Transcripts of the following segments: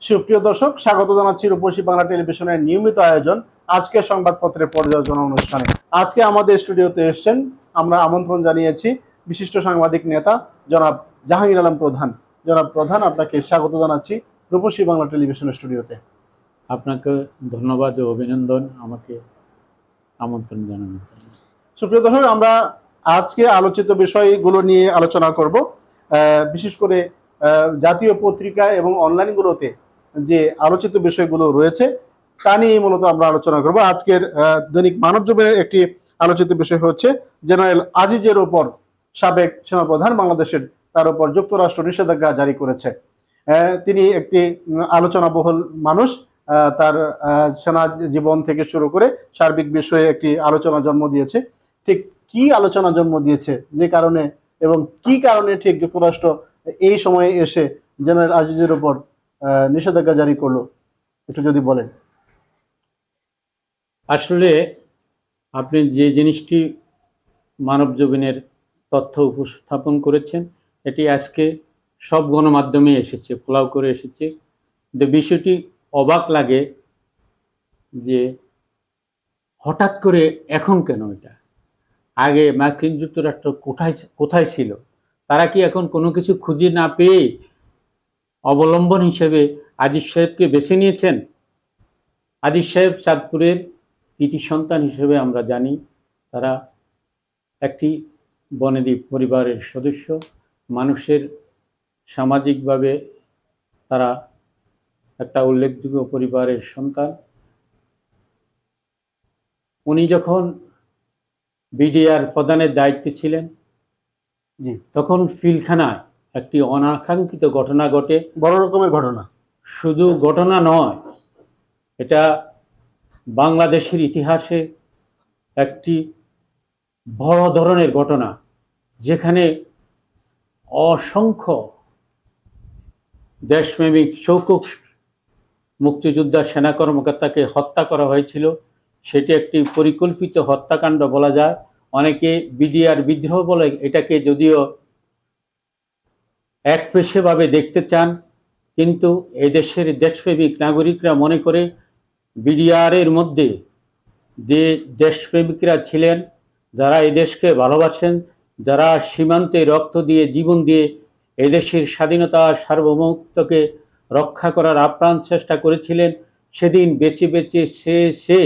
সুপ্রিয় দর্শক, স্বাগত জানাচ্ছি রূপসী বাংলা টেলিভিশনের নিয়মিত আয়োজন আজকের সংবাদপত্রের পর্যালোচনা অনুষ্ঠানে। আজকে আমাদের স্টুডিওতে এসেছেন, আমরা আমন্ত্রণ জানিয়েছি বিশিষ্ট সাংবাদিক নেতা জনাব জাহাঙ্গীর আলম প্রধান। জনাব প্রধান, আপনাকে স্বাগত জানাচ্ছি রূপসী বাংলা টেলিভিশনের স্টুডিওতে। আপনাকে ধন্যবাদ ও অভিনন্দন আমাকে আমন্ত্রণ জানানোর জন্য। সুপ্রিয় দর্শক, আমরা আজকে আলোচিত বিষয়গুলো নিয়ে আলোচনা করব। বিশেষ করে জাতীয় পত্রিকা এবং অনলাইনগুলোতে যে আলোচিত বিষয়গুলো রয়েছে তা নিয়ে মূলত আমরা আলোচনা করব। আজকের দৈনিক মানবজমিনের একটি আলোচিত বিষয় হচ্ছে জেনারেল আজিজের ওপর সাবেক সেনাপ্রধান বাংলাদেশের, তার উপর যুক্তরাষ্ট্র নিষেধাজ্ঞা জারি করেছে। তিনি একটি আলোচনাবহুল মানুষ। তার সেনা জীবন থেকে শুরু করে সার্বিক বিষয়ে একটি আলোচনা জন্ম দিয়েছে। ঠিক কি আলোচনা জন্ম দিয়েছে, যে কারণে এবং কি কারণে ঠিক যুক্তরাষ্ট্র এই সময়ে এসে জেনারেল আজিজের উপর নিষেধাজ্ঞা জারি করলো, একটু যদি বলেন। আসলে আপনি যে জিনিসটি মানবজমিনের তথ্য উপস্থাপন করেছেন, এটি আজকে সব গণমাধ্যমে এসেছে, ফলাও করে এসেছে। কিন্তু বিষয়টি অবাক লাগে যে হঠাৎ করে এখন কেন এটা? আগে মার্কিন যুক্তরাষ্ট্র কোথায় ছিল? তারা কি এখন কোনো কিছু খুঁজে না পেয়ে অবলম্বন হিসেবে আজিজ সাহেবকে বেছে নিয়েছেন? আজিজ সাহেব চাঁদপুরের কৃতি সন্তান হিসেবে আমরা জানি। তারা একটি বনেদি পরিবারের সদস্য, মানুষের সামাজিকভাবে তারা একটা উল্লেখযোগ্য পরিবারের সন্তান। উনি যখন বিডিআর প্রধানের দায়িত্বে ছিলেন, তখন পিলখানায় একটি অনাকাঙ্ক্ষিত ঘটনা ঘটে। বড় রকমের ঘটনা, শুধু ঘটনা নয়, এটা বাংলাদেশের ইতিহাসে একটি বড় ধরনের ঘটনা, যেখানে অসংখ্য দেশপ্রেমিক শৌকক মুক্তিযোদ্ধা সেনা কর্মকর্তাকে হত্যা করা হয়েছিল। সেটি একটি পরিকল্পিত হত্যাকাণ্ড বলা যায়। অনেকে বিডিআর বিদ্রোহ বলে এটাকে যদিও একপেশেভাবে দেখতে চান, কিন্তু এদেশের দেশপ্রেমিক নাগরিকরা মনে করে বিডিআরের মধ্যে যে দেশপ্রেমিকরা ছিলেন, যারা এদেশকে ভালোবাসেন, যারা সীমান্তে রক্ত দিয়ে জীবন দিয়ে এদেশের স্বাধীনতা সার্বভৌমত্বকে রক্ষা করার আপ্রাণ চেষ্টা করেছিলেন, সেদিন বেছে বেছে সে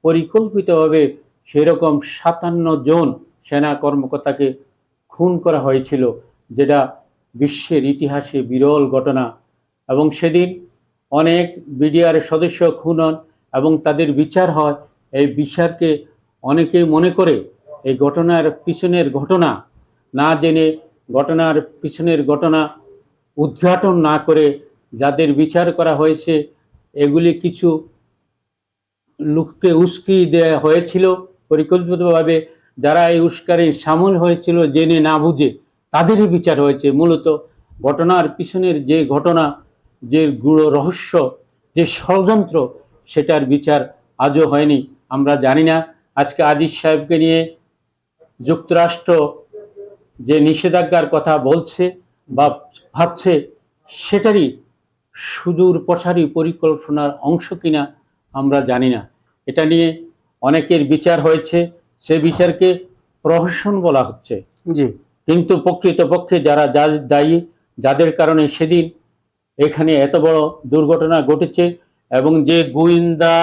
পরিকল্পিতভাবে সেরকম 57 জন সেনা কর্মকর্তাকে খুন করা হয়েছিল, যেটা বিশ্বের ইতিহাসে বিরল ঘটনা। এবং সেদিন অনেক বিডিআর সদস্য খুন হন এবং তাদের বিচার হয়। এই বিচারকে অনেকেই মনে করে এই ঘটনার পিছনের ঘটনা না জেনে, ঘটনার পিছনের ঘটনা উদ্ঘাটন না করে যাদের বিচার করা হয়েছে, এগুলি কিছু লোককে উস্কি দেওয়া হয়েছিল পরিকল্পিতভাবে। যারা এই উস্কানির সামিল হয়েছিল জেনে না বুঝে, তাদেরই বিচার হয়েছে। মূলত ঘটনার পিছনের যে ঘটনা, যে গূঢ় রহস্য, যে ষড়যন্ত্র, সেটার বিচার আজও হয়নি। আমরা জানি না আজকে আজিজ সাহেবকে নিয়ে যুক্তরাষ্ট্র যে নিষেধাজ্ঞার কথা বলছে বা ভাবছে, সেটারই সুদূর প্রসারী পরিকল্পনার অংশ কিনা আমরা জানি না। এটা নিয়ে অনেকের বিচার হয়েছে, সে বিচারকে প্রহসন বলা হচ্ছে। কিন্তু প্রকৃতপক্ষে যারা দায়ী, যাদের কারণে সেদিন এখানে এত বড় দুর্ঘটনা ঘটেছে এবং যে গোয়েন্দা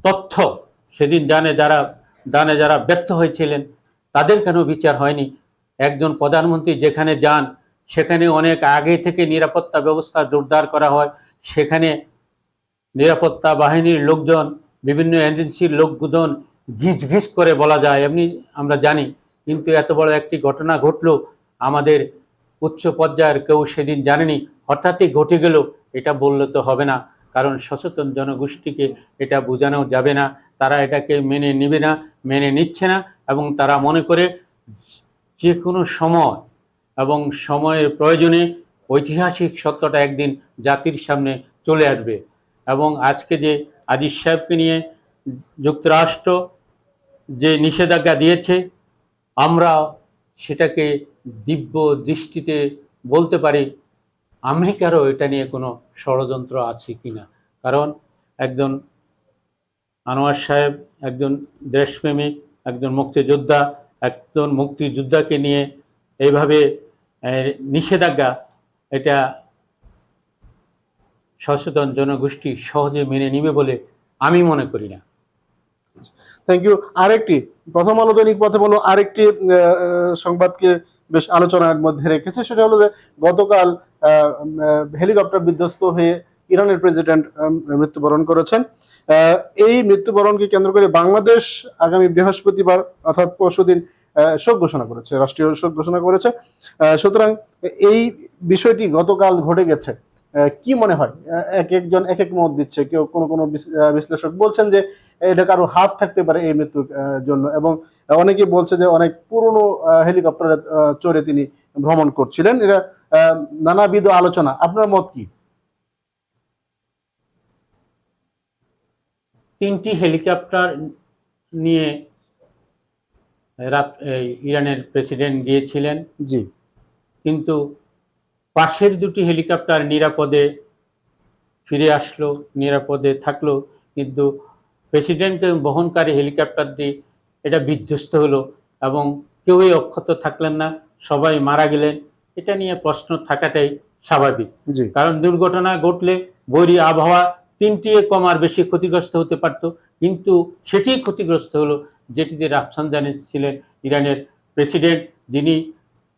তথ্য সেদিন যারা ব্যর্থ হয়েছিলেন, তাদের কেন বিচার হয়নি? একজন প্রধানমন্ত্রী যেখানে যান, সেখানে অনেক আগে থেকে নিরাপত্তা ব্যবস্থা জোরদার করা হয়। সেখানে নিরাপত্তা বাহিনীর লোকজন, বিভিন্ন এজেন্সির লোকজন ঘিস করে বলা যায়, এমনি আমরা জানি। কিন্তু এত বড় একটি ঘটনা ঘটল, আমাদের উচ্চ পর্যায়ের কেউ সেদিন জানেনি, হঠাৎই ঘটে গেল, এটা বললে তো হবে না। কারণ সচেতন জনগোষ্ঠীকে এটা বোঝানো যাবে না, তারা এটাকে মেনে নেবে না, মেনে নিচ্ছে না। এবং তারা মনে করে যে কোনো সময় এবং সময়ের প্রয়োজনে ঐতিহাসিক সত্যটা একদিন জাতির সামনে চলে আসবে। এবং আজকে যে আজিজ সাহেবকে নিয়ে যুক্তরাষ্ট্র যে নিষেধাজ্ঞা দিয়েছে, আমরা সেটাকে দিব্য দৃষ্টিতে বলতে পারি, আমেরিকারও এটা নিয়ে কোনো ষড়যন্ত্র আছে কিনা। কারণ একজন আনোয়ার সাহেব একজন দেশপ্রেমিক, একজন মুক্তিযোদ্ধা, একজন মুক্তিযোদ্ধাকে নিয়ে এইভাবে নিষেধাজ্ঞা, এটা সচেতন জনগোষ্ঠী সহজে মেনে নিবে বলে আমি মনে করি না। Thank you. আরেকটি প্রথম আলো দৈনিক পথে বলো আরেকটি সংবাদকে বেশ আলোচনার মধ্যে রেখেছে, সেটা হলো যে গতকাল হেলিকপ্টার বিধ্বস্ত হয়ে ইরানের প্রেসিডেন্ট মৃত্যুবরণ করেছেন। এই মৃত্যুবরণকে কেন্দ্র করে বাংলাদেশ আগামী বৃহস্পতিবার অর্থাৎ পরশুদিন শোক ঘোষণা করেছে, রাষ্ট্রীয় শোক ঘোষণা করেছে। সুতরাং এই বিষয়টি গতকাল ঘটে গেছে, কি মনে হয়? এক একজন এক এক মত দিচ্ছে। কেউ কোনো কোনো বিশ্লেষক বলছেন যে এটা কারো হাত থাকতে পারে এই মৃত্যুর জন্য, এবং অনেকে বলছে যে অনেক পুরনো হেলিকপ্টারে চড়ে তিনি ভ্রমণ করছিলেন। এটা নানাবিধ আলোচনা। আপনার মত কি? তিনটি হেলিকপ্টার নিয়ে ইরানের প্রেসিডেন্ট গিয়েছিলেন, জি কিন্তু পাশের দুটি হেলিকপ্টার নিরাপদে ফিরে আসলো, নিরাপদে থাকলো, কিন্তু প্রেসিডেন্টকে বহনকারী হেলিকপ্টারটি এটা বিধ্বস্ত হলো এবং কেউই অক্ষত থাকলেন না, সবাই মারা গেলেন। এটা নিয়ে প্রশ্ন থাকাটাই স্বাভাবিক। জি কারণ দুর্ঘটনা ঘটলে বৈরী আবহাওয়া তিনটি কম আর বেশি ক্ষতিগ্রস্ত হতে পারত, কিন্তু সেটি ক্ষতিগ্রস্ত হলো যেটিতে রাফসানজানি ছিলেন ইরানের প্রেসিডেন্ট, যিনি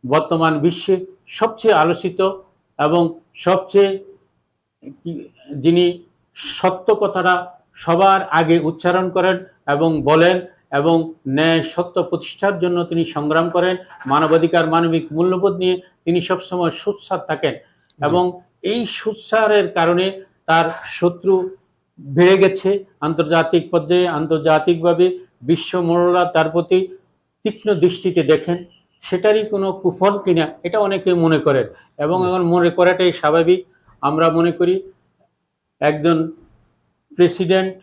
বর্তমান বিশ্বে সবচেয়ে আলোচিত এবং সবচেয়ে যিনি সত্য কথাটা সবার আগে উচ্চারণ করেন এবং বলেন, এবং ন্যায় সত্য প্রতিষ্ঠার জন্য তিনি সংগ্রাম করেন। মানবাধিকার, মানবিক মূল্যবোধ নিয়ে তিনি সবসময় সোচ্চার থাকেন, এবং এই সোচ্চারের কারণে তার শত্রু বেড়ে গেছে আন্তর্জাতিক পর্যায়ে। আন্তর্জাতিকভাবে বিশ্ব মোড়লা তার প্রতি তীক্ষ্ণ দৃষ্টিতে দেখেন। সেটারই কোনো কুফল কিনা এটা অনেকে মনে করেন, এবং এখন মনে করাটাই স্বাভাবিক। আমরা মনে করি একজন প্রেসিডেন্ট,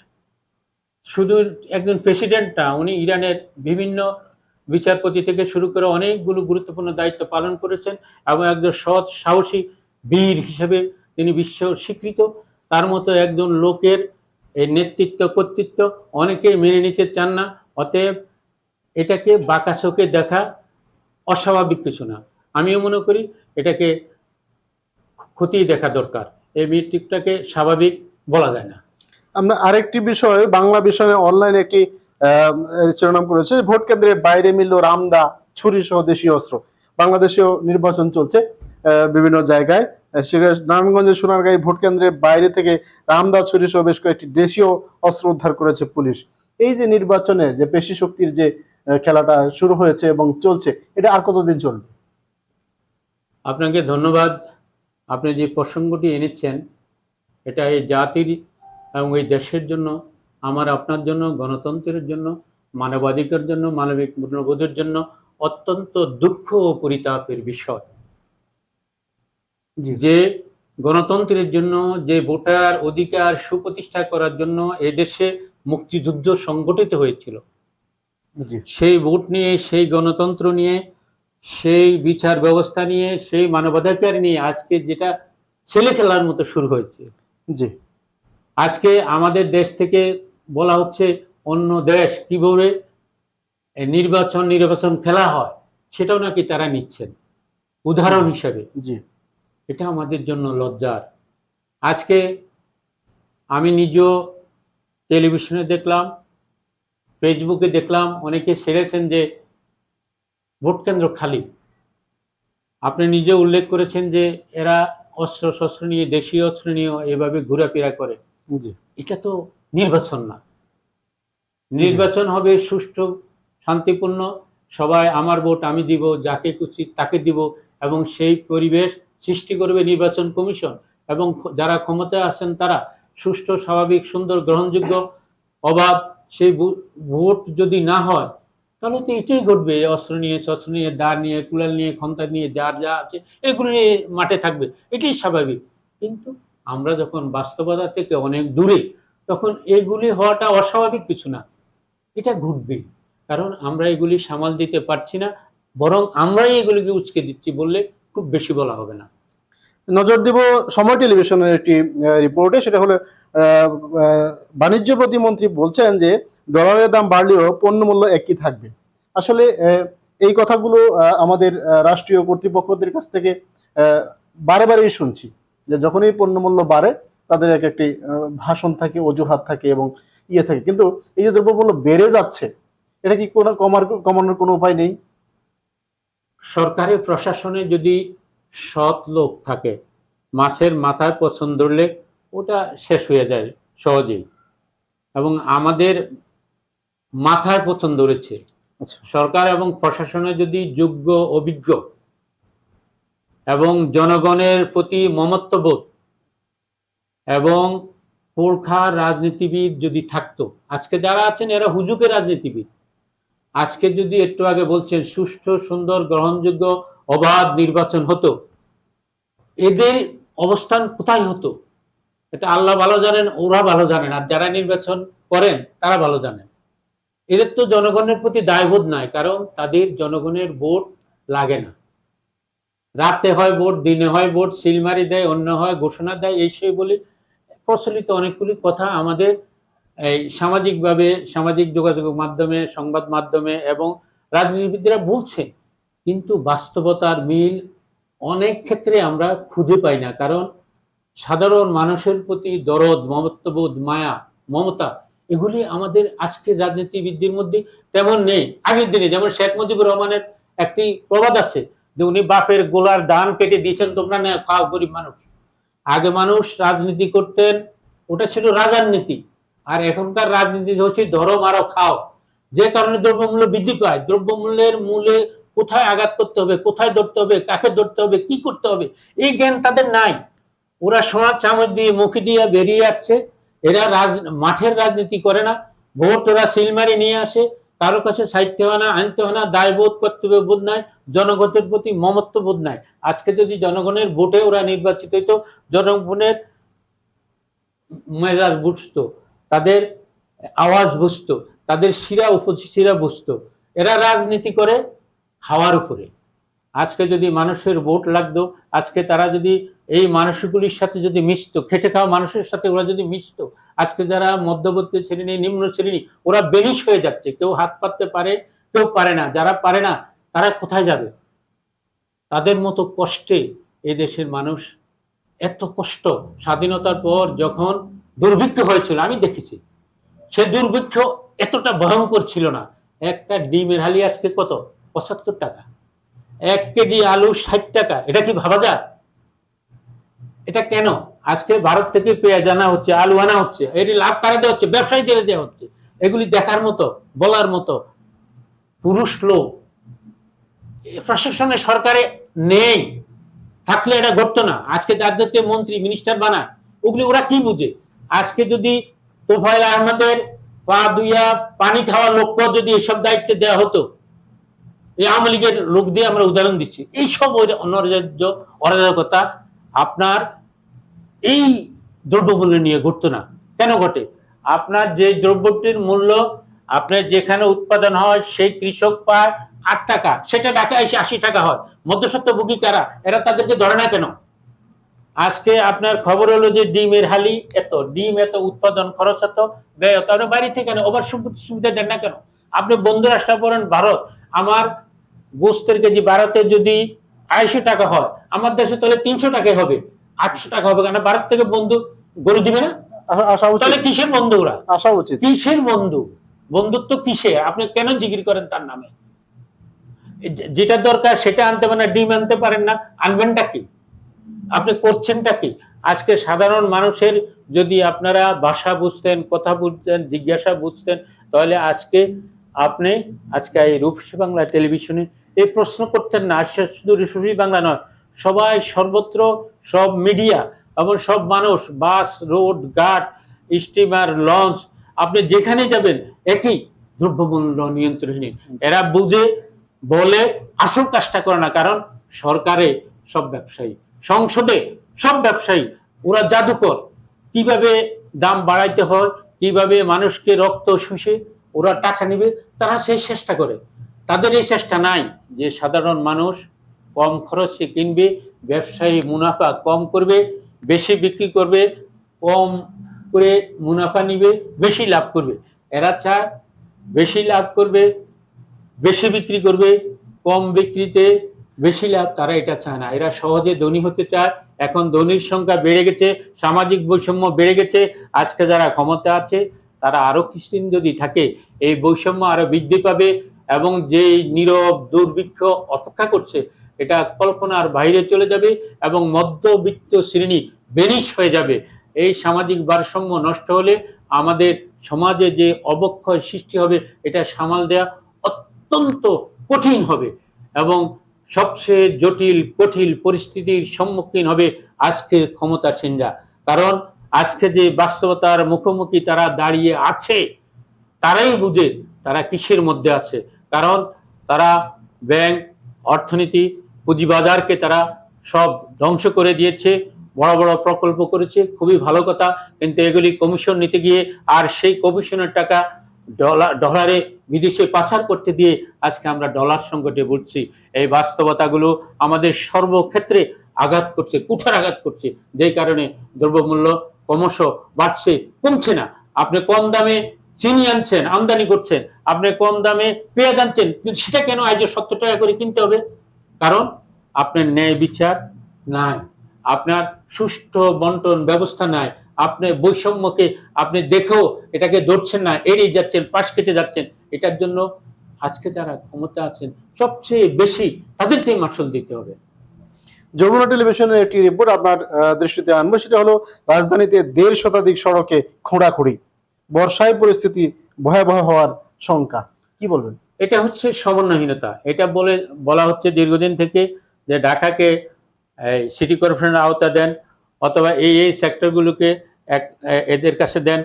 শুধু একজন প্রেসিডেন্ট না, উনি ইরানের বিভিন্ন বিচারপতি থেকে শুরু করে অনেকগুলো গুরুত্বপূর্ণ দায়িত্ব পালন করেছেন, এবং একজন সৎ সাহসী বীর হিসেবে তিনি বিশ্ব স্বীকৃত। তার মতো একজন লোকের এই নেতৃত্ব কর্তৃত্ব অনেকেই মেনে নিতে চান না। অতএব এটাকে বাঁকা চোখে দেখা অস্বাভাবিক কিছু না, আমিও মনে করি এটাকে খতিয়ে দেখা দরকার। এই মৃত্যুটাকে স্বাভাবিক বলা যায় না। আমরা আরেকটি বিষয়, বাংলা বিষয়ে অনলাইনে একটি শিরোনাম করেছে, ভোট কেন্দ্রের বাইরে মিলল রামদা, ছুরি সহ দেশীয় অস্ত্র। বাংলাদেশেও নির্বাচন চলছে বিভিন্ন জায়গায়, নারায়ণগঞ্জের সোনারগাঁই ভোট কেন্দ্রের বাইরে থেকে রামদা, ছুরি সহ বেশ কয়েকটি দেশীয় অস্ত্র উদ্ধার করেছে পুলিশ। এই যে নির্বাচনে যে পেশি শক্তির যে খেলাটা শুরু হয়েছে এবং চলছে, এটা আর কতদিন চলবে? আপনাকে ধন্যবাদ। আপনি যে প্রসঙ্গটি এনেছেন, এটা এই জাতির এবং এই দেশের জন্য, আমার আপনার জন্য, গণতন্ত্রের জন্য, মানবাধিকার জন্য, মানবিক মূল্যবোধের জন্য অত্যন্ত দুঃখ ও পরিতাপের বিষয়। যে গণতন্ত্রের জন্য, যে ভোটার অধিকার সুপ্রতিষ্ঠা করার জন্য এদেশে মুক্তিযুদ্ধ সংগঠিত হয়েছিল, সেই ভোট নিয়ে, সেই গণতন্ত্র নিয়ে, সেই বিচার ব্যবস্থা নিয়ে, সেই মানবাধিকার নিয়ে আজকে যেটা ছেলে খেলার মতো শুরু হয়েছে। জি আজকে আমাদের দেশ থেকে বলা হচ্ছে অন্য দেশ কিভাবে নির্বাচন খেলা হয় সেটাও নাকি তারা নিচ্ছেন উদাহরণ হিসাবে। জি এটা আমাদের জন্য লজ্জার। আজকে আমি নিজেও টেলিভিশনে দেখলাম, ফেসবুকে দেখলাম, অনেকে ছেড়েছেন যে ভোট কেন্দ্র খালি। আপনি নিজে উল্লেখ করেছেন যে এরা অস্ত্র শস্ত্র নিয়ে, দেশীয় অস্ত্র নিয়ে এভাবে ঘোরাফেরা করে। এটা তো নির্বাচন না। নির্বাচন হবে সুষ্ঠু, শান্তিপূর্ণ, সবাই আমার ভোট আমি দিব, যাকে খুশি তাকে দিব, এবং সেই পরিবেশ সৃষ্টি করবে নির্বাচন কমিশন, এবং যারা ক্ষমতায় আছেন তারা সুষ্ঠু, স্বাভাবিক, সুন্দর, গ্রহণযোগ্য, অবাধ সেই ভোট যদি না হয় তাহলে তো এটাই ঘটবে। অস্ত্র নিয়ে, শস্ত্র নিয়ে, দা নিয়ে, কুড়াল নিয়ে, খন্তা নিয়ে, যার যা আছে এগুলো নিয়ে মাঠে থাকবে, এটাই স্বাভাবিক। কিন্তু আমরা যখন বাস্তবতা থেকে অনেক দূরে, তখন এগুলি হওয়াটা অস্বাভাবিক কিছু না, এটা ঘটবে। কারণ আমরা এগুলি সামাল দিতে পারছি না, বরং আমরাই এগুলিকে উচকে দিচ্ছি বললে খুব বেশি বলা হবে না। নজর দিব সময় টেলিভিশনের একটি রিপোর্টে। সেটা হলো আহ, আহ, বাণিজ্য প্রতিমন্ত্রী বলছেন যে ডলারের দাম বাড়লেও পণ্য মূল্য একই থাকবে। আসলে এই কথাগুলো আমাদের রাষ্ট্রীয় কর্তৃপক্ষদের কাছ থেকে আহ, বারে বারেই শুনছি যে যখনই পণ্য মূল্য বাড়ে তাদের এক একটি ভাষণ থাকে, অজুহাত থাকে এবং ইয়ে থাকে। কিন্তু এই যে দ্রব্যমূল্য বেড়ে যাচ্ছে, এটা কি কোনো কমানোর কোনো উপায় নেই? সরকারি প্রশাসনে যদি সৎ লোক থাকে, মাছের মাথায় পছন্দ ধরলে ওটা শেষ হয়ে যায় সহজেই। এবং আমাদের মাথায় পছন্দ ধরেছে আচ্ছা। সরকার এবং প্রশাসনে যদি যোগ্য, অভিজ্ঞ এবং জনগণের প্রতি মমত্ববোধ এবং পুরখা রাজনীতিবিদ যদি থাকতো, আজকে যারা আছেন এরা হুজুকের রাজনীতিবিদ। আজকে যদি একটু আগে বলছেন সুষ্ঠু, সুন্দর, গ্রহণযোগ্য, অবাধ নির্বাচন হতো, এদের অবস্থান কোথায় হতো এটা আল্লাহ ভালো জানেন, ওরা ভালো জানেন, আর যারা নির্বাচন করেন তারা ভালো জানেন। এদের তো জনগণের প্রতি দায়বোধ নাই, কারণ তাদের জনগণের ভোট লাগে না। রাতে হয় ভোট, দিনে হয় ভোট, সিলমারি দেয়, অন্য হয় ঘোষণা দেয়, এই সেই বলে প্রচলিত অনেকগুলি কথা আমাদের এই সামাজিকভাবে, সামাজিক যোগাযোগ মাধ্যমে, সংবাদ মাধ্যমে এবং রাজনীতিবিদরা বলছেন। কিন্তু বাস্তবতার মিল অনেক ক্ষেত্রে আমরা খুঁজে পাই না, কারণ সাধারণ মানুষের প্রতি দরদ, মমত্ববোধ, মায়া, মমতা এগুলি আমাদের আজকের রাজনীতিবিদদের মধ্যে তেমন নেই। আগের দিনে যেমন শেখ মুজিবুর রহমানের একটি প্রবাদ আছে যে উনি বাপের গোলার ধান কেটে দিয়েছেন, তোমরা না খাও গরিব মানুষ। আগে মানুষ রাজনীতি করতেন, ওটা ছিল রাজার নীতি। আর এখনকার রাজনীতি হচ্ছে ধরো মারো খাও। যে কারণে দ্রব্যমূল্য বৃদ্ধি পায়। দ্রব্যমূল্যের মূলে কোথায় আঘাত করতে হবে, কোথায় ধরতে হবে, কাকে ধরতে হবে, কি করতে হবে, এই জ্ঞান তাদের নাই। ওরা সোনার চামচ দিয়ে মুখে দিয়ে বেরিয়ে যাচ্ছে। এরা মাঠের রাজনীতি করে না। ভোট ওরা সিলমারি নিয়ে আসে, কারো কাছে সাহিত্য হয় না, আনতে হয় না, দায়বোধ, কর্তব্য বোধ নাই, জনগণের প্রতি মমত্ব বোধ নাই। আজকে যদি জনগণের ভোটে ওরা নির্বাচিত হইতো, জনগণের মেজাজ বুঝতো, তাদের আওয়াজ বুঝতো, তাদের শিরা উপশিরা বুঝতো। এরা রাজনীতি করে হাওয়ার উপরে। আজকে যদি মানুষের ভোট লাগতো, আজকে তারা যদি এই মানুষগুলির সাথে যদি মিশতো, খেটে খাওয়া মানুষের সাথে ওরা যদি মিশতো, আজকে যারা মধ্যবর্তী শ্রেণী, নিম্ন শ্রেণী, ওরা বেনিশ হয়ে যাচ্ছে। কেউ হাত পাততে পারে, কেউ পারে না। যারা পারে না তারা কোথায় যাবে? তাদের মতো কষ্টে এই দেশের মানুষ, এত কষ্ট স্বাধীনতার পর যখন দুর্ভিক্ষ হয়েছিল আমি দেখেছি, সে দুর্ভিক্ষ এতটা ভয়ঙ্কর ছিল না। একটা ডিমের হালি আজকে কত? ৭৫ টাকা। ১ কেজি আলু ৬০ টাকা। এটা কি ভাবা যায়? এটা কেন? আজকে ভারত থেকে পেঁয়াজ আনা হচ্ছে, আলু আনা হচ্ছে, এটি লাভ কারা দেওয়া হচ্ছে? ব্যবসায়ীদের দেওয়া হচ্ছে। এগুলি দেখার মতো, বলার মতো পুরুষ লোক প্রশাসনের সরকারে নেই। থাকলে এটা ঘটতো না। আজকে যাদেরকে মন্ত্রী মিনিস্টার বানায়, ওগুলি ওরা কি বুঝে? আজকে যদি তোফায়েল আহমেদের পা দুইয়া পানি খাওয়া লোককে যদি এসব দায়িত্ব দেওয়া হতো, এই আওয়ামী লীগের লোক দিয়ে আমরা উদাহরণ দিচ্ছি, এইসব অনার্য অরাজকতা আপনার এই দ্রব্যমূল্য নিয়ে ঘটতো না। কেন ঘটে? আপনার যে দ্রব্যটির মূল্য আপনার যেখানে উৎপাদন হয় সেই কৃষক পায় ৮ টাকা, সেটা ঢাকা এসে ৮০ টাকা হয়। মধ্যস্বত্বভোগী কারা? এরা তাদেরকে ধরে না কেন? আজকে আপনার খবর হলো যে ডিমের হালি এত, ডিম এত, উৎপাদন খরচ এত, ব্যয় এত, আপনি বাড়ি থেকে ওভার সুবিধা দেন না কেন? আপনি বন্ধু রাষ্ট্র পড়েন ভারত, আমার গোস্তের কেজি ভারতে যদি ২৫০ টাকা হয়, আমার দেশে তাহলে ৩০০ টাকায় হবে, ৮০০ টাকা হবে। কেন? ভারত থেকে বন্ধু গরু দিবে না? আসা উচিত। তাহলে কিসের বন্ধু ওরা? আসা উচিত। কিসের বন্ধু? বন্ধুত্ব কিসের? আপনি কেন জিকির করেন তার নামে? যেটা দরকার সেটা আনতে পারেন না, ডিম আনতে পারেন না, আনবেনটা কি? আপনি করছেনটা কি? আজকে সাধারণ মানুষের যদি আপনারা ভাষা বুঝতেন, কথা বুঝতেন, জিজ্ঞাসা বুঝতেন, তাহলে আজকে আপনি আজকে এই রূপসী বাংলা টেলিভিশনে এই প্রশ্ন করতেন না। শুধু রূপসী বাংলা নয়, সবাই সর্বত্র, সব মিডিয়া এবং সব মানুষ, বাস, রোড, ঘাট, স্টিমার, লঞ্চ, আপনি যেখানে যাবেন একই দ্রব্যমূল্য নিয়ন্ত্রণে। এরা বুঝে বলে আসল কাজটা করে না, কারণ সরকারে সব ব্যবসায়ী, সংসদে সব ব্যবসায়ী, ওরা জাদুকর। কিভাবে দাম বাড়াইতে হয়, কিভাবে মানুষকে রক্ত শুষে ওরা টাকা নিবে, তারা সেই চেষ্টা করে। তাদের এই চেষ্টা নাই যে সাধারণ মানুষ কম খরচে কিনবে, ব্যবসায়ী মুনাফা কম করবে, বেশি বিক্রি করবে, কম করে মুনাফা নিবে, বেশি লাভ করবে। এরা চায় বেশি লাভ করবে, বেশি বিক্রি করবে, কম বিক্রিতে বেশি লাভ। তারা এটা চায় না, এরা সহজে ধনী হতে চায়। এখন ধনীর সংখ্যা বেড়ে গেছে, সামাজিক বৈষম্য বেড়ে গেছে। আজকে যারা ক্ষমতা আছে তারা আরো কিছুদিন যদি থাকে এই বৈষম্য আরো বৃদ্ধি পাবে, এবং যে নীরব দুর্ভিক্ষ অপেক্ষা করছে এটা কল্পনার বাইরে চলে যাবে, এবং মধ্যবিত্ত শ্রেণী বেনিশ হয়ে যাবে। এই সামাজিক ভারসাম্য নষ্ট হলে আমাদের সমাজে যে অবক্ষয় সৃষ্টি হবে এটা সামাল দেওয়া অত্যন্ত কঠিন হবে, এবং সবচেয়ে জটিল কঠিন পরিস্থিতির সম্মুখীন হবে আজকের ক্ষমতাসীনরা। কারণ আজকে যে বাস্তবতার মুখোমুখি তারা দাঁড়িয়ে আছে তারাই বুঝে তারা কিসের মধ্যে আছে। কারণ তারা ব্যাংক, অর্থনীতি, পুঁজিবাজারকে তারা সব ধ্বংস করে দিয়েছে, বড় বড় প্রকল্প করেছে, খুবই ভালো কথা। কিন্তু এগুলি কমিশন নিতে গিয়ে আর সেই কমিশনের টাকা ডলারে বিদেশে পাচার করতে দিয়ে আজকে আমরা ডলার সংকটে পড়ছি। এই বাস্তবতাগুলো আমাদের সর্বক্ষেত্রে আঘাত করছে, কুঠার আঘাত করছে, যেই কারণে দ্রব্যমূল্য ক্রমশ বাড়ছে, কমছে না। আপনি কম দামে চিনি আনছেন, আমদানি করছেন, আপনি কম দামে পেঁয়াজ আনছেন, কিন্তু সেটা কেন আজ 70 টাকা করে কিনতে হবে? কারণ আপনার ন্যায় বিচার নাই, আপনার সুষ্ঠু বন্টন ব্যবস্থা নাই, আপনি বৈষম্যকে আপনি দেখেও এটাকে ধরছেন না, এড়িয়ে যাচ্ছেন, পাশ কেটে যাচ্ছেন। এটার জন্য আজকে যারা ক্ষমতা আছেন সবচেয়ে বেশি তাদেরকেই মাসুল দিতে হবে। যমুনা টেলিভিশনের একটি রিপোর্ট আপনার দৃষ্টিতে আনবো, সেটা হলো রাজধানীতে 1.5 শতাধিক সড়কে খোঁড়াখুঁড়ি, বর্ষায় পরিস্থিতি ভয়াবহ হওয়ার শঙ্কা। কি বলবেন? এটা হচ্ছে সমন্বয়হীনতা। এটা বলা হচ্ছে দীর্ঘদিন থেকে যে ঢাকাকে সিটি কর্পোরেশনের আওতা দেন, অথবা এই সেক্টরগুলোকে এদের কাছে দেন।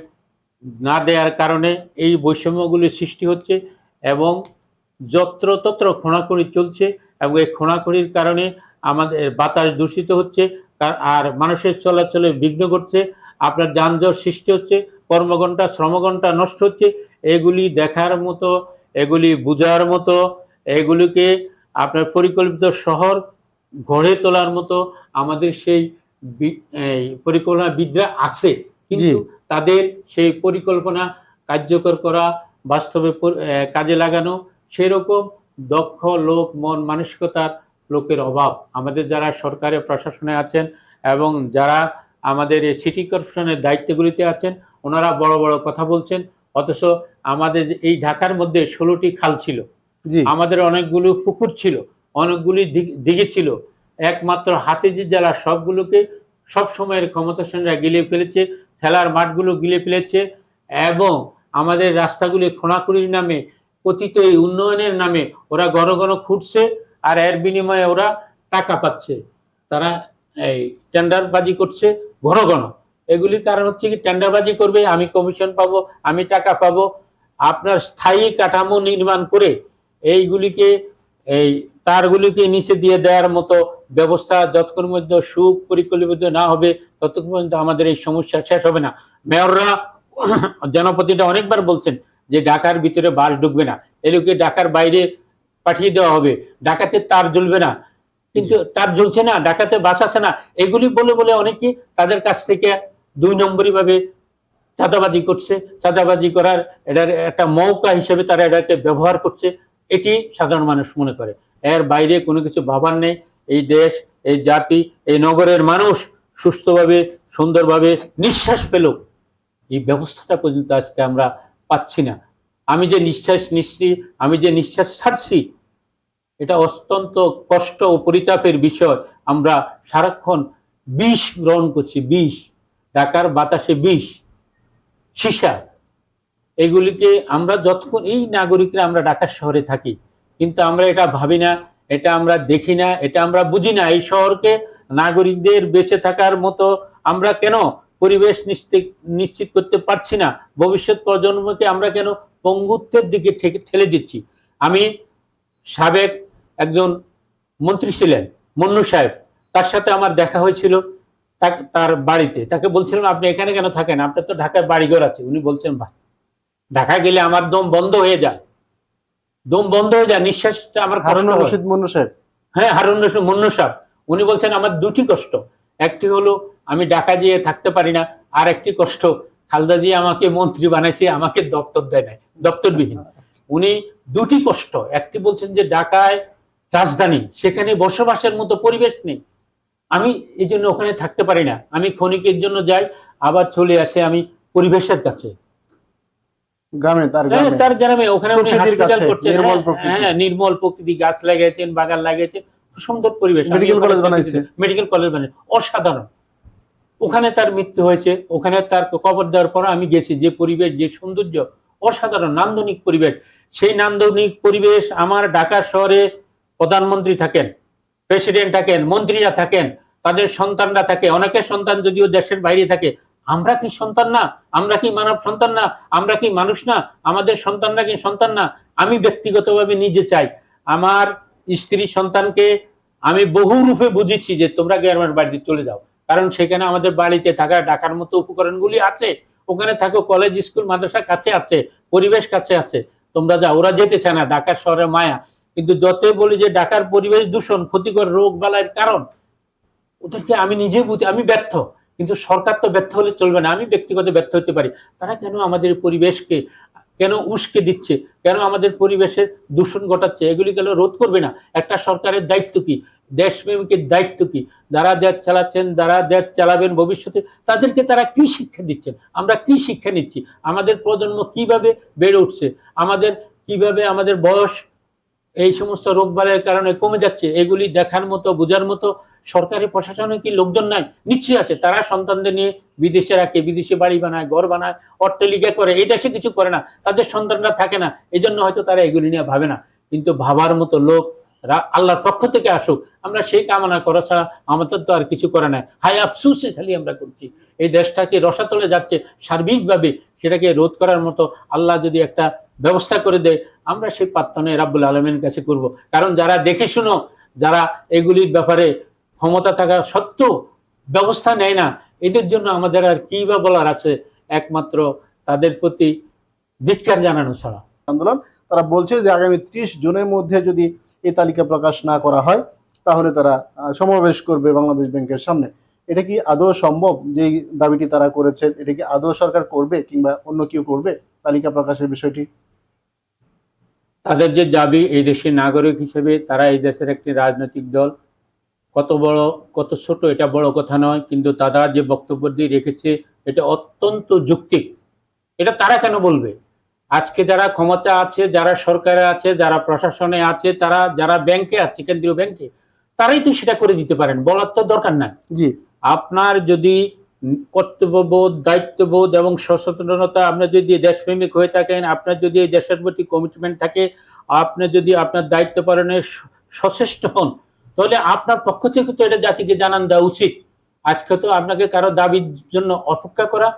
না দেওয়ার কারণে এই বৈষম্যগুলি সৃষ্টি হচ্ছে, এবং যত্রতত্র খোঁড়াখুঁড়ি চলছে, এবং এই খোঁড়াখুঁড়ির কারণে আমাদের বাতাস দূষিত হচ্ছে, আর মানুষের চলাচলে বিঘ্ন ঘটছে, আপনার যানজট সৃষ্টি হচ্ছে, কর্মঘণ্টা শ্রমঘণ্টা নষ্ট হচ্ছে। এগুলি দেখার মতো, এগুলি বোঝার মতো, এগুলিকে আপনার পরিকল্পিত শহর গড়ে তোলার মতো আমাদের সেই পরিকল্পনাবিদরা আছে, কিন্তু তাদের সেই পরিকল্পনা কার্যকর করা, বাস্তবে কাজে লাগানো সেরকম দক্ষ লোক, মন মানসিকতার লোকের অভাব। আমাদের যারা সরকারের প্রশাসনে আছেন এবং যারা আমাদের এই সিটি কর্পোরেশনের দায়িত্বগুলিতে আছেন, ওনারা বড় বড় কথা বলছেন, অথচ আমাদের এই ঢাকার মধ্যে 16টি খাল ছিল, আমাদের অনেকগুলো পুকুর ছিল, অনেকগুলি দিঘি ছিল, একমাত্র হাতিঝিল জেলা সবগুলোকে সব সময়ের ক্ষমতাসীনরা গিলে ফেলেছে, খেলার মাঠগুলো গিলে ফেলেছে, এবং আমাদের রাস্তাগুলি খোঁড়াখুঁড়ির নামে, কথিত এই উন্নয়নের নামে ওরা ঘন ঘন খুঁড়ছে, আর এর বিনিময়ে ওরা টাকা পাচ্ছে। তারা এই টেন্ডারবাজি করছে ঘন ঘন। এগুলির কারণ হচ্ছে কি, টেন্ডারবাজি করবে, আমি কমিশন পাবো, আমি টাকা পাবো। আপনার স্থায়ী কাঠামো নির্মাণ করে এইগুলিকে, এই তারগুলিকে নিচে দিয়ে দেওয়ার মতো ব্যবস্থা যতক্ষণ মধ্যে সুপরিকল্পিত না হবে ততক্ষণ পর্যন্ত আমাদের এই সমস্যা শেষ হবে না। মেয়ররা, জনপ্রতিনিধিরা অনেকবার বলছেন যে ঢাকার ভিতরে বাস ঢুকবে না, এগুলোকে ঢাকার বাইরে পাঠিয়ে দেওয়া হবে, ঢাকাতে তার জ্বলবে না, কিন্তু তার জ্বলছে না, ঢাকাতে বাস আছে না। এগুলি বলে বলে অনেকে তাদের কাছ থেকে 2 নম্বরই ভাবে চাঁদাবাজি করছে। চাঁদাবাজি করার এটার একটা মৌকা হিসেবে তারা এটাকে ব্যবহার করছে, এটি সাধারণ মানুষ মনে করে। এর বাইরে কোনো কিছু ভাবার নেই। এই দেশ, এই জাতি, এই নগরের মানুষ সুস্থভাবে সুন্দরভাবে নিঃশ্বাস পেল, এই ব্যবস্থাটা পর্যন্ত আজকে আমরা পাচ্ছি না। আমি যে নিঃশ্বাস নিচ্ছি, আমি যে নিঃশ্বাস ছাড়ছি, এটা অত্যন্ত কষ্ট ও পরিতাপের বিষয়। আমরা সারাক্ষণ বিষ গ্রহণ করছি, বিষ, ঢাকার বাতাসে বিষ, সীসা। এগুলিকে আমরা যতক্ষণ এই নাগরিকরা আমরা ঢাকা শহরে থাকি, কিন্তু আমরা এটা ভাবি না, এটা আমরা দেখি না, এটা আমরা বুঝি না। এই শহরকে নাগরিকদের বেঁচে থাকার মতো আমরা কেন পরিবেশ নিশ্চিত করতে পারছি না? ভবিষ্যৎ প্রজন্মকে আমরা কেন পঙ্গুত্বের দিকে ঠেলে দিচ্ছি? আমি সাবেক একজন মন্ত্রী ছিলেন মন্নু সাহেব, তার সাথে আমার দেখা হয়েছিল তার বাড়িতে। তাকে বলছিলাম, আপনি এখানে কেন থাকেন, আপনার তো ঢাকায় বাড়িঘর আছে। উনি বলছেন, ভাই ঢাকায় গেলে আমার দম বন্ধ হয়ে যায়, দম বন্ধ হয়ে যায়, নিঃশ্বাসটা আমার কষ্ট হয়। মন্নু সাহেব, হ্যাঁ, হারুন রশিদ মন্নু সাহেব, উনি বলছেন আমার দুটি কষ্ট, একটি হলো আমি ঢাকা যেয়ে থাকতে পারি না, আর একটি কষ্ট খালেদা জিয়া আমাকে মন্ত্রী বানাইছে, আমাকে দপ্তর দেয় নাই, দপ্তরবিহীন। উনি দুটি কষ্ট, একটি বলছেন যে ঢাকায় রাজধানী, সেখানে বসবাসের মতো পরিবেশ নেই, আমি এই জন্য ওখানে থাকতে পারি না, আমি ক্ষণিকের জন্য যাই আবার চলে আসে আমি পরিবেশের কাছে। গ্রামে, তার হ্যাঁ, গ্রামে তার গ্রামে, ওখানে উনি প্রকৃতির হসপিটাল কাছে, করছেন, নির্মল প্রকৃতি। হ্যাঁ নির্মল প্রকৃতি, গাছ লাগিয়েছেন, বাগান লাগিয়েছেন, খুব সুন্দর পরিবেশ, মেডিকেল কলেজ বানাইছে। মেডিকেল কলেজ বানিয়েছে, অসাধারণ। ওখানে তার মৃত্যু হয়েছে, ওখানে তার কবর দেওয়ার পর আমি গেছি, যে পরিবেশ, যে সৌন্দর্য, অসাধারণ নান্দনিক পরিবেশ। সেই নান্দনিক পরিবেশ আমার ঢাকা শহরে প্রধানমন্ত্রী থাকেন, প্রেসিডেন্ট থাকেন, মন্ত্রীরা থাকেন, তাদের সন্তানরা থাকে, অনেকের সন্তান যদিও দেশের বাইরে থাকে। আমরা কি সন্তান না? আমরা কি মানব সন্তান না? আমরা কি মানুষ না? আমাদের সন্তানরা কি সন্তান না? আমি ব্যক্তিগতভাবে নিজে চাই আমার স্ত্রী সন্তানকে আমি বহু রূপে বুঝেছি যে তোমরা গ্রামের বাড়িতে চলে যাও, কারণ সেখানে আমাদের বাড়িতে থাকা ঢাকার মতো উপকরণগুলি আছে, ওখানে থাকো, কলেজ স্কুল মাদ্রাসা কাছে আছে, পরিবেশ কাছে আছে, তোমরা যাও। ওরা যেতে চায় না, ঢাকার শহরের মায়া। কিন্তু যতই বলি যে ঢাকার পরিবেশ দূষণ, ক্ষতিকর রোগ বালাইয়ের কারণ, ওদেরকে আমি নিজে বুঝি, আমি ব্যর্থ, কিন্তু সরকার তো ব্যর্থ হলে চলবে না, আমি ব্যক্তিগত ব্যর্থ হতে পারি। তারা কেন আমাদের পরিবেশকে কেন উস্কে দিচ্ছে, কেন আমাদের পরিবেশের দূষণ ঘটাচ্ছে, এগুলি কেন রোধ করবে না? একটা সরকারের দায়িত্ব কি, দেশপ্রেমিকের দায়িত্ব কি? যারা দেশ চালাচ্ছেন, যারা দেশ চালাবেন ভবিষ্যতে, তাদেরকে তারা কি শিক্ষা দিচ্ছেন, আমরা কি শিক্ষা নিচ্ছি, আমাদের প্রজন্ম কিভাবে বেড়ে উঠছে, আমাদের কিভাবে আমাদের বয়স এই সমস্ত রোগবালের কারণে কমে যাচ্ছে, এগুলি দেখার মতো, বোঝার মতো সরকারি প্রশাসনে কি লোকজন নাই? নিশ্চয়ই আছে। তারা সন্তানদের নিয়ে বিদেশে রাখে, বিদেশে বাড়ি বানায়, ঘর বানায়, অট্টালিকা করে, এই দেশে কিছু করে না, তাদের সন্তানরা থাকে না, এই জন্য হয়তো তারা এগুলি নিয়ে ভাবে না। কিন্তু ভাবার মতো লোক আল্লাহর পক্ষ থেকে আসুক, আমরা সেই কামনা করা ছাড়া আমাদের তো আর কিছু করে নাই। হাই আফসুসে খালি আমরা করছি, এই দেশটাকে রসাতলে যাচ্ছে সার্বিকভাবে, সেটাকে রোধ করার মতো আল্লাহ যদি একটা ব্যবস্থা করে দেয়, আমরা সেই প্রার্থনা রাব্বুল আলামিনের কাছে করব। কারণ যারা দেখে শুনো, যারা এগুলির ব্যাপারে ক্ষমতা থাকা সত্ত্বেও ব্যবস্থা নেয় না, এদের জন্য আমাদের আর কি বা বলার আছে, একমাত্র তাদের প্রতি ধিক্কার জানানো ছাড়া। আন্দোলন, তারা বলছে যে আগামী 30 জুনের মধ্যে যদি এই তালিকা প্রকাশ না করা হয়, তাহলে তারা সমাবেশ করবে বাংলাদেশ ব্যাংকের সামনে। এটা কি আদৌ সম্ভব? যে দাবিটি তারা করেছে, এটা কি আদৌ সরকার করবে, কিংবা অন্য কেউ করবে তালিকা প্রকাশের বিষয়টি? তাদের যে দাবি, এই দেশের নাগরিক হিসেবে তারা এই দেশের একটি রাজনৈতিক দল, কত বড় কত ছোট এটা বড় কথা নয়, কিন্তু তারা যে বক্তব্য দিয়ে রেখেছে এটা অত্যন্ত যৌক্তিক। এটা তারা কেন বলবে? আজকে যারা ক্ষমতা আছে, যারা সরকারে আছে, যারা প্রশাসনে আছে, তারা যারা ব্যাংকে আছে, কেন্দ্রীয় ব্যাংকে, তারাই তো সেটা করে দিতে পারেন, বলার তো দরকার নাই। জি, আপনার যদি কর্তব্যবোধ, দায়িত্ববোধ এবং সচেতনতা, আপনার যদি দেশপ্রেমিক হয়ে থাকেন, আপনার যদি এই দেশের প্রতি কমিটমেন্ট থাকে, আপনি যদি আপনার দায়িত্ব পালনে সচেষ্ট হন, তাহলে আপনার পক্ষ থেকে তো এটা জাতিকে জানান দেওয়া উচিত। আজকে তো আপনাকে কারো দাবির জন্য অপেক্ষা করা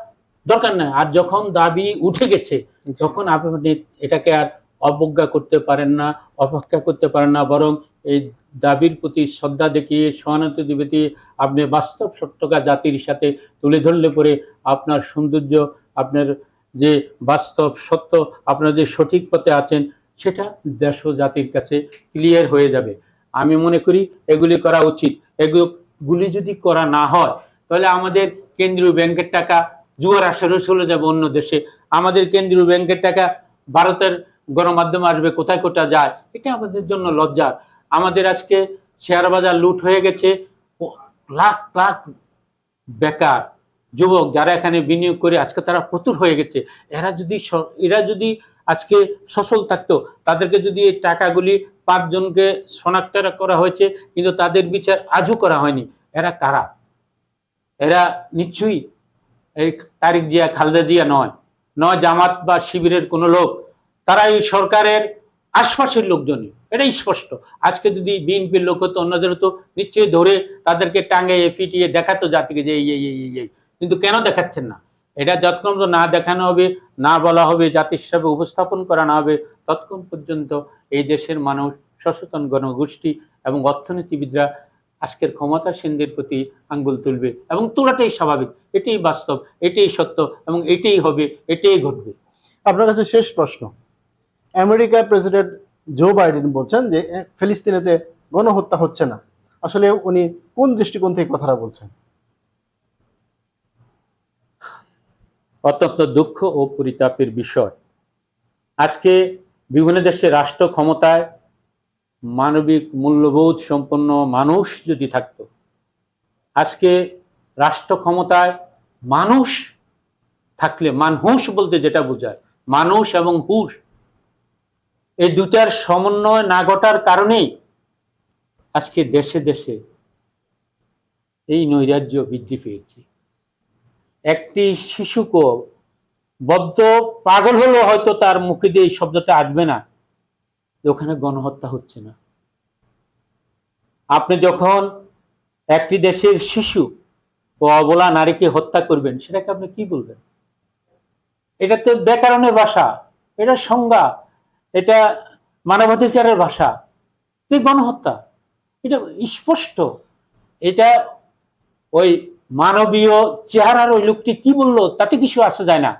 দরকার নাই। আর যখন দাবি উঠে গেছে, তখন আপনি এটাকে আর অবজ্ঞা করতে পারেন না, অপেক্ষা করতে পারেন না, বরং এই দাবির প্রতি শ্রদ্ধা দেখিয়ে, সহানুভূতি দেখিয়ে আপনি বাস্তব সত্যটা জাতির সাথে তুলে ধরলে পরে আপনার সৌন্দর্য, আপনার যে বাস্তব সত্য, আপনার যে সঠিক পথে আছেন, সেটা দেশ ও জাতির কাছে ক্লিয়ার হয়ে যাবে। আমি মনে করি এগুলি করা উচিত। এগুলি যদি করা না হয়, তাহলে আমাদের কেন্দ্রীয় ব্যাংকের টাকা জুয়ার আসরে চলে যাবে অন্য দেশে, আমাদের কেন্দ্রীয় ব্যাংকের টাকা ভারতের গণমাধ্যমে আসবে, কোথায় কোথায় যায়, এটা আমাদের জন্য লজ্জার। আমাদের আজকে শেয়ার বাজার লুট হয়ে গেছে, লাখ লাখ বেকার যুবক যারা এখানে বিনিয়োগ করে আজকে তারা প্রচুর হয়ে গেছে। এরা যদি আজকে সচল থাকতো, তাদেরকে যদি এই টাকাগুলি 5 জনকে শনাক্ত করা হয়েছে, কিন্তু তাদের বিচার আজও করা হয়নি। এরা কারা? এরা নিশ্চয়ই এই তারেক জিয়া, খালেদা জিয়া নয়, নয় জামাত বা শিবিরের কোনো লোক, তারা এই সরকারের আশপাশের লোকজনই, এটাই স্পষ্ট। আজকে যদি বিএনপির লোক হতো, অন্যদের তো নিশ্চয়ই ধরে তাদেরকে টাঙ্গাইয়ে ফিটিয়ে দেখাতো জাতিকে যে এই। কিন্তু কেন দেখাচ্ছেন না? এটা যতক্ষণ না দেখানো হবে, না বলা হবে, জাতির হিসাবে উপস্থাপন করানো হবে, ততক্ষণ পর্যন্ত এই দেশের মানুষ, সচেতন গণগোষ্ঠী এবং অর্থনীতিবিদরা আজকের ক্ষমতাসীনদের প্রতি আঙ্গুল তুলবে, এবং তোলাটাই স্বাভাবিক, এটাই বাস্তব, এটাই সত্য, এবং এটাই হবে, এটাই ঘটবে। আপনার কাছে শেষ প্রশ্ন। আমেরিকার প্রেসিডেন্ট জো বাইডেন বলছেন যে ফিলিস্তিনেতে গণহত্যা হচ্ছে না, আসলে উনি কোন দৃষ্টিকোণ থেকে কথাটা বলছেন? অত্যন্ত দুঃখ ও পরিতাপের বিষয়। আজকে বিভিন্ন দেশে রাষ্ট্র ক্ষমতায় মানবিক মূল্যবোধ সম্পন্ন মানুষ যদি থাকতো, আজকে রাষ্ট্র ক্ষমতায় মানুষ থাকলে, মানহুস বলতে যেটা বোঝায়, মানুষ এবং হুশ, এই দুটার সমন্বয় না ঘটার কারণেই আজকে দেশে দেশে এই নৈরাজ্য বৃদ্ধি পেয়েছে। একটি শিশুকে বদ্ধ পাগল হলো হয়তো তার মুখে দিয়ে এই শব্দটা আসবে না, ওখানে গণহত্যা হচ্ছে না। আপনি যখন একটি দেশের শিশু ও অবলা নারীকে হত্যা করবেন, সেটাকে আপনি কি বলবেন? এটা তো ব্যাকরণের ভাষা, এটা সংজ্ঞা, এটা মানবাধিকারের ভাষা, তো গণহত্যা, এটা স্পষ্ট। এটা ওই মানবীয় চেহারার ওই লোকটি কি বললো তাতে কিছু আসা যায় না।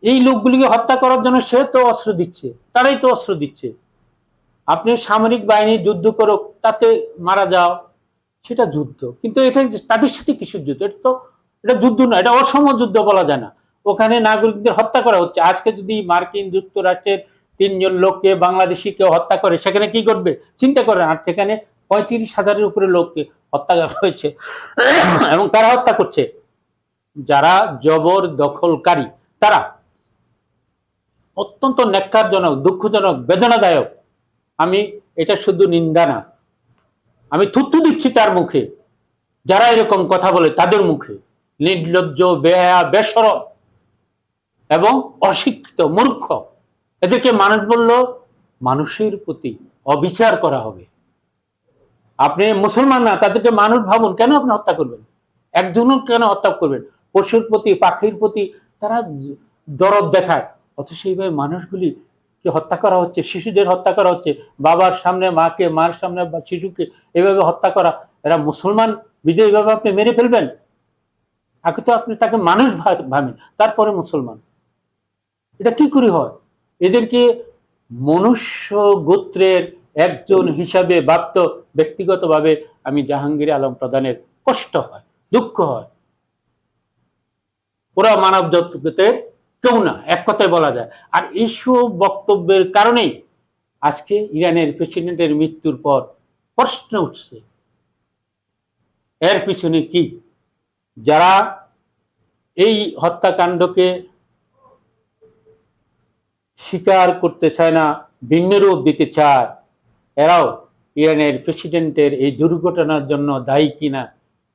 এই লোকগুলিকে হত্যা করার জন্য সে তো অস্ত্র দিচ্ছে, তারাই তো অস্ত্র দিচ্ছে। আপনি সামরিক বাহিনী যুদ্ধ করো, তাতে মারা যাও, সেটা যুদ্ধ, কিন্তু এটা তাদের সাথে কিসের যুদ্ধ? এটা যুদ্ধ না, এটা অসম যুদ্ধ বলা যায় না। ওখানে নাগরিকদের হত্যা করা হচ্ছে। আজকে যদি মার্কিন যুক্তরাষ্ট্রের 3 জন লোককে, বাংলাদেশি কেউ হত্যা করে, সেখানে কি করবে চিন্তা করেন। আর সেখানে 35,000-এর উপরে লোককে হত্যা করা হয়েছে। এবং তারা হত্যা করছে যারা জবর দখলকারী, তারা। অত্যন্ত ন্যাক্কারজনক, দুঃখজনক, বেদনাদায়ক। আমি এটা শুধু নিন্দা না, আমি থুতু দিচ্ছি তার মুখে, যারা এরকম কথা বলে তাদের মুখে। নির্লজ্জ, বেহায়া, বেশরম এবং অশিক্ষিত, মূর্খ, এদেরকে মানুষ বলল, মানুষের প্রতি অবিচার করা হবে। আপনি মুসলমান না, তাদেরকে মানুষ ভাবুন। কেন আপনি হত্যা করবেন? একজনও কেন হত্যা করবেন? পশুর প্রতি, পাখির প্রতি তারা দরদ দেখায়, অথচ সেইভাবে মানুষগুলি হত্যা করা হচ্ছে, শিশুদের হত্যা করা হচ্ছে, বাবার সামনে মাকে, মার সামনে শিশুকে এভাবে হত্যা করা। এরা মুসলমান বিজয়, এইভাবে আপনি মেরে ফেলবেন? আগে তো আপনি তাকে মানুষ ভাবেন, তারপরে মুসলমান। এটা কি করে হয়? এদেরকে মনুষ্য গোত্রের একজন হিসাবে ভাবত ব্যক্তিগতভাবে আমি জাহাঙ্গীর আলম প্রধানের কষ্ট হয়, দুঃখ হয়। ওরা মানব জগতের কেউ না, এক কথায় বলা যায়। আর এইসব বক্তব্যের কারণেই আজকে ইরানের প্রেসিডেন্টের মৃত্যুর পর প্রশ্ন উঠছে, এর পিছনে কি? যারা এই হত্যাকাণ্ডকে স্বীকার করতে চায় না, ভিন্ন রূপ দিতে চায়, এরাও ইরানের প্রেসিডেন্টের এই দুর্ঘটনার জন্য দায়ী কিনা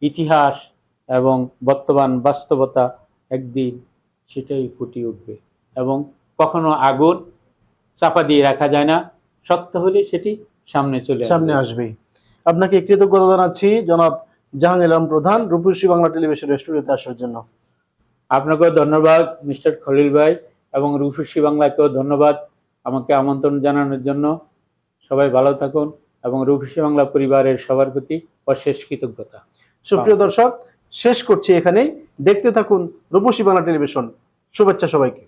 ইতিহাস এবং বর্তমান বাস্তবতা একদিন সেটাই ফুটিয়ে উঠবে। এবং কখনো আগুন চাপা দিয়ে রাখা যায় না, সত্য হলে সেটি সামনে আসবেই। আপনাকে কৃতজ্ঞতা জানাচ্ছি জনাব জাহাঙ্গীর আলম প্রধান, রূপসী বাংলা টেলিভিশনের স্টুডিওতে আসার জন্য। আপনাকেও ধন্যবাদ মিস্টার খলিল ভাই, এবং রূপসী বাংলাকেও ধন্যবাদ আমাকে আমন্ত্রণ জানানোর জন্য। সবাই ভালো থাকুন, এবং রূপসী বাংলা পরিবারের সবার প্রতি অশেষ কৃতজ্ঞতা। সুপ্রিয় দর্শক, শেষ করছি এখানেই। দেখতে থাকুন রূপসী বাংলা টেলিভিশন। শুভেচ্ছা সবাইকে।